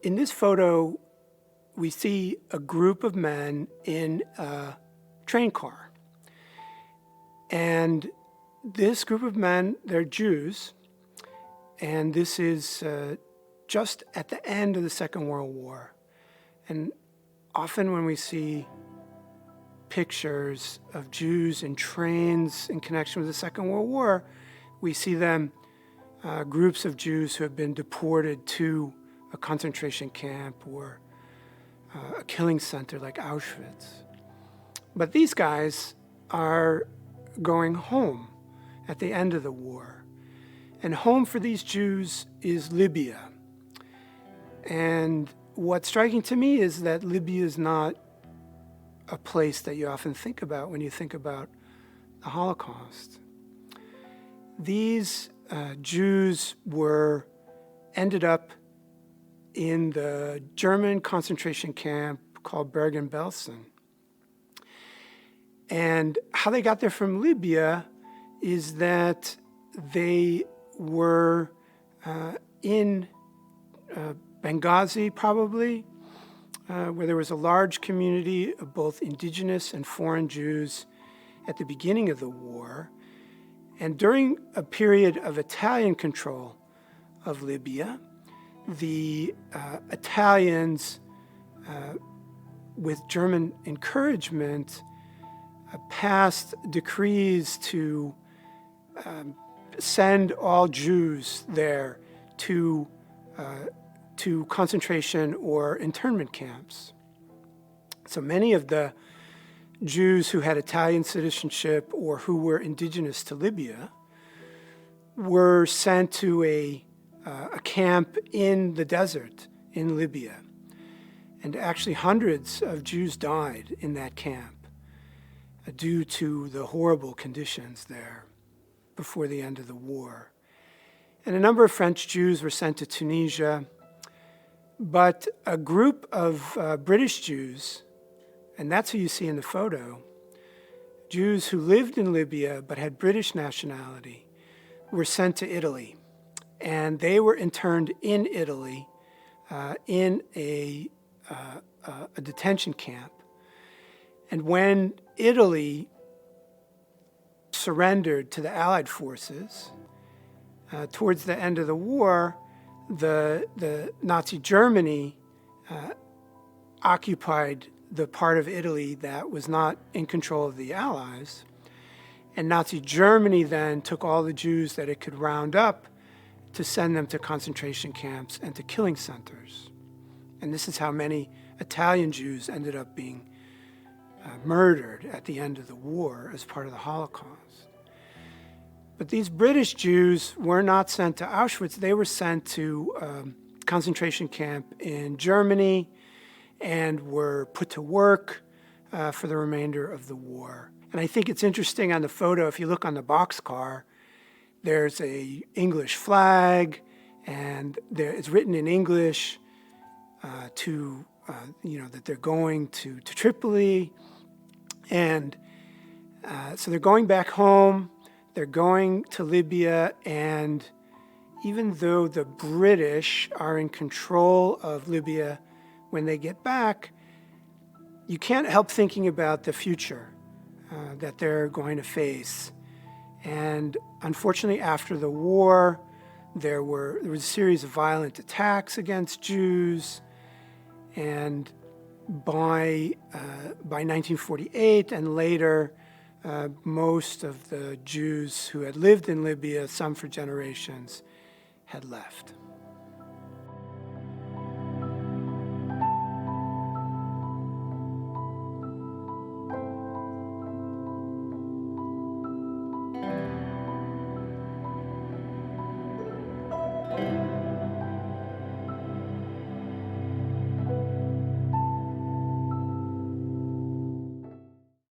in this photo, we see a group of men in a train car. And this group of men, they're Jews, and this is just at the end of the Second World War. And often when we see pictures of Jews in trains in connection with the Second World War, we see them, groups of Jews who have been deported to a concentration camp or a killing center like Auschwitz. But these guys are going home at the end of the war. And home for these Jews is Libya. And what's striking to me is that Libya is not a place that you often think about when you think about the Holocaust. These Jews ended up in the German concentration camp called Bergen Belsen. And how they got there from Libya is that they were in Benghazi, probably, where there was a large community of both indigenous and foreign Jews at the beginning of the war. And during a period of Italian control of Libya, the Italians, with German encouragement, passed decrees to send all Jews there to concentration or internment camps. So many of the Jews who had Italian citizenship or who were indigenous to Libya were sent to a camp in the desert in Libya. And actually hundreds of Jews died in that camp due to the horrible conditions there before the end of the war. And a number of French Jews were sent to Tunisia, but a group of British Jews, and that's who you see in the photo, Jews who lived in Libya but had British nationality, were sent to Italy. And they were interned in Italy in a detention camp. And when Italy surrendered to the Allied forces, towards the end of the war, the Nazi Germany occupied the part of Italy that was not in control of the Allies. And Nazi Germany then took all the Jews that it could round up to send them to concentration camps and to killing centers. And this is how many Italian Jews ended up being murdered at the end of the war as part of the Holocaust. But these British Jews were not sent to Auschwitz. They were sent to a concentration camp in Germany and were put to work for the remainder of the war. And I think it's interesting on the photo, if you look on the boxcar, there's a English flag, and it's written in English that they're going to Tripoli. And so they're going back home, they're going to Libya, and even though the British are in control of Libya when they get back, you can't help thinking about the future that they're going to face. And unfortunately, after the war, there was a series of violent attacks against Jews, and by 1948 and later, most of the Jews who had lived in Libya, some for generations, had left.